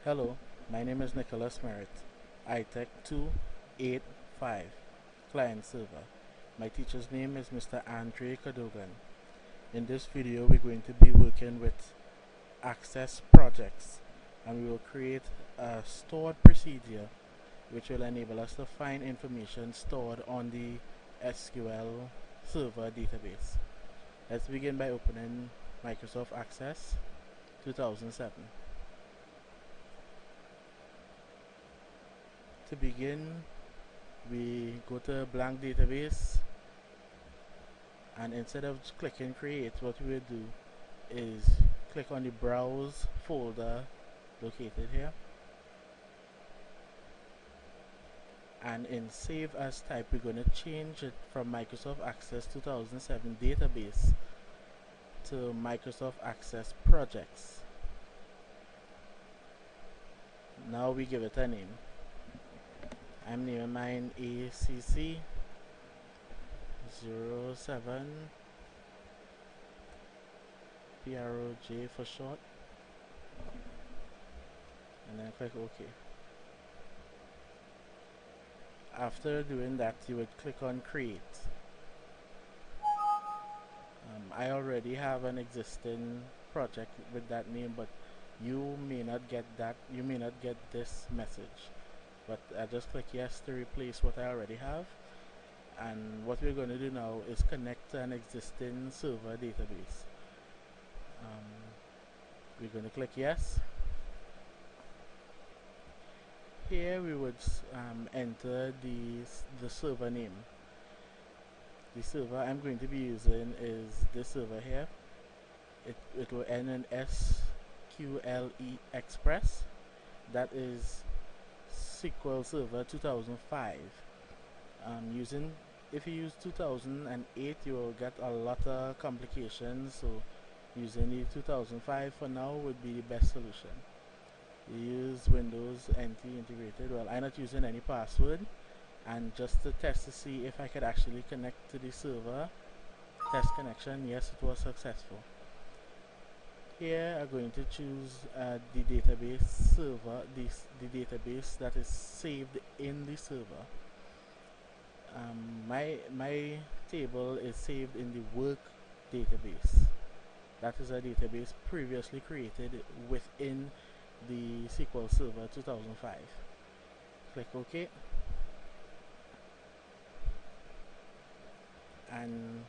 Hello, my name is Nicholas Merritt, iTech285, client server. My teacher's name is Mr. Andre Cadogan. In this video, we're going to be working with access projects, and we will create a stored procedure which will enable us to find information stored on the SQL Server database. Let's begin by opening Microsoft Access 2007. To begin, we go to blank database, and instead of clicking create, what we will do is click on the browse folder located here, and in save as type we're going to change it from Microsoft Access 2007 database to Microsoft Access projects. Now we give it a name. I'm naming mine ACC 07 PROJ for short, and then click OK. After doing that, you would click on create. I already have an existing project with that name, but you may not get that. You may not get this message. But I just click yes to replace what I already have, and what we're going to do now is connect to an existing server database. We're going to click yes. Here we would enter the server name. The server I'm going to be using is this server here. It will end in SQLE Express. That is SQL Server 2005. If you use 2008, you will get a lot of complications, so using the 2005 for now would be the best solution. You use Windows NT integrated. Well, I'm not using any password, and just to test to see if I could actually connect to the server, test connection. Yes, it was successful. Here I'm going to choose the database server, the database that is saved in the server. My table is saved in the work database. That is a database previously created within the SQL Server 2005. Click OK, and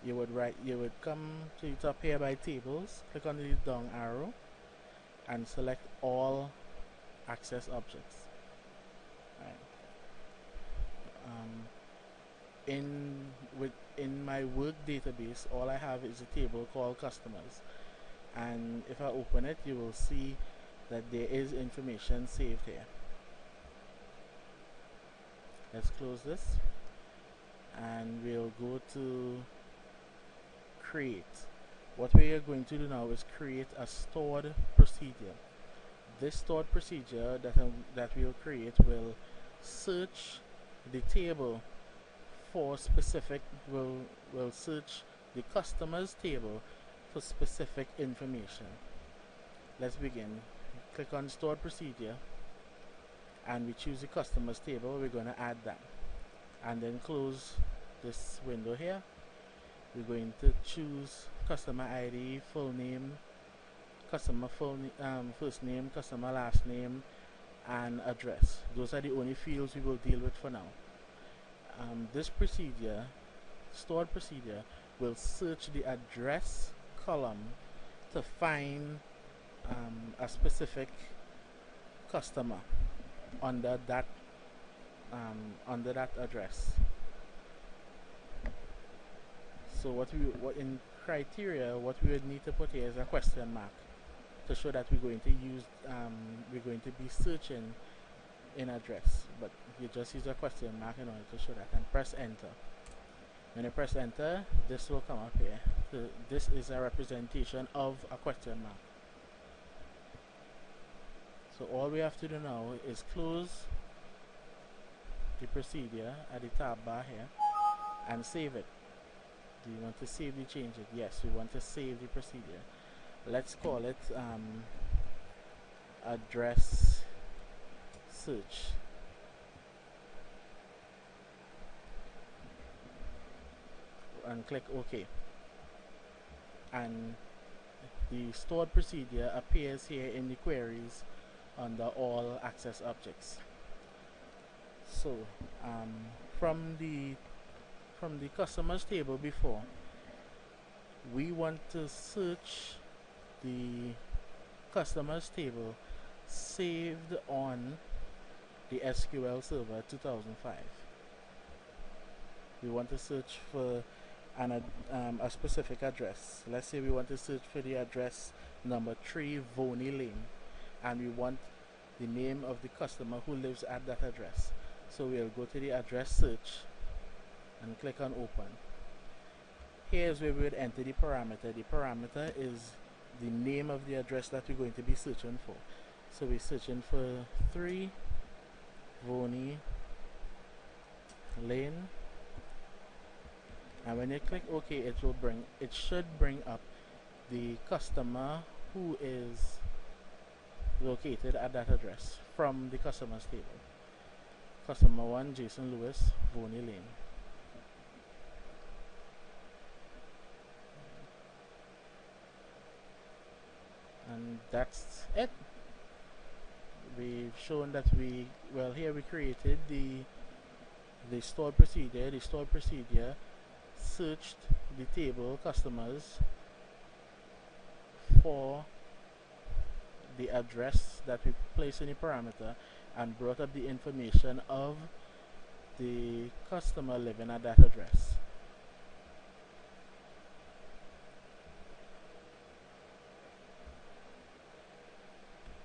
you would come to the top here by tables, click on the down arrow and select all access objects. Right. In my work database, all I have is a table called customers, and if I open it, you will see that there is information saved here. Let's close this, and we'll go to create. What we are going to do now is create a stored procedure. This stored procedure that we'll create will search the table for specific, will search the customers table for specific information. Let's begin. Click on stored procedure, and we choose the customers table. We're going to add that, and then close this window here. We're going to choose customer ID, full name, customer first name, customer last name, and address. Those are the only fields we will deal with for now. This procedure, stored procedure, will search the address column to find a specific customer under that address. So what in criteria, what we would need to put here is a question mark to show that we're going to be searching in address, but you just use a question mark in order to show that, and press enter. When you press enter, this will come up here. So this is a representation of a question mark. So all we have to do now is close the procedure at the tab bar here and save it. Do you want to save the changes? Yes, we want to save the procedure. Let's call it address search, and click OK. And the stored procedure appears here in the queries under all access objects. So from the customers table before, we want to search the customers table saved on the SQL Server 2005. We want to search for a specific address. Let's say we want to search for the address number 3 Voney Lane, and we want the name of the customer who lives at that address. So we'll go to the address search and click on open. Here's where we would enter the parameter. The parameter is the name of the address that we're going to be searching for. So we're searching for 3 Voney Lane, and when you click OK, it should bring up the customer who is located at that address from the customers table. Customer 1, Jason Lewis, Voney Lane. And that's it. We've shown that here we created the stored procedure. The stored procedure searched the table customers for the address that we placed in the parameter and brought up the information of the customer living at that address.